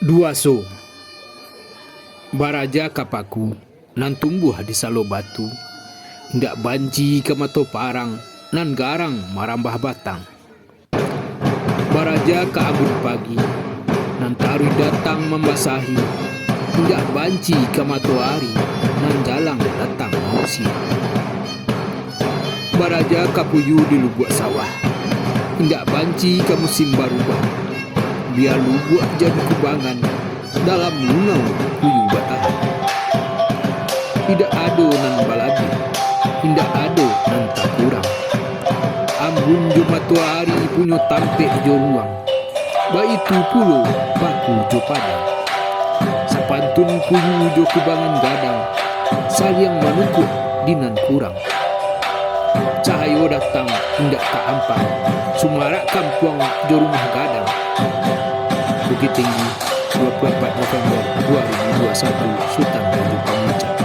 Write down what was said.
Dua so baraja kapaku nan tumbuh di salo batu, ndak banci ke mato parang nan garang marambah batang. Baraja ke abun pagi nan tarui datang membasahi, ndak banci ke mato hari nan jalang datang mausi. Baraja kapuyu di lubuk sawah, ndak banci ke musim barubah, biar lubuk jadi kubangan dalam lunau kuyu batahan. Tidak ado nan balabi, tidak ado nan tak kurang. Ambun jo matuari punyo tampek jo ruang, baitu pulo baku jo padang. Sapantun kuyu jo kubangan gadang, saliang manukuk dinan kurang. Cahayo datang tidak tak ampang, sumarak kampuang jo rumah gadang. Bukit Tinggi, 24 November 2021, Sultan Batu Pengucap.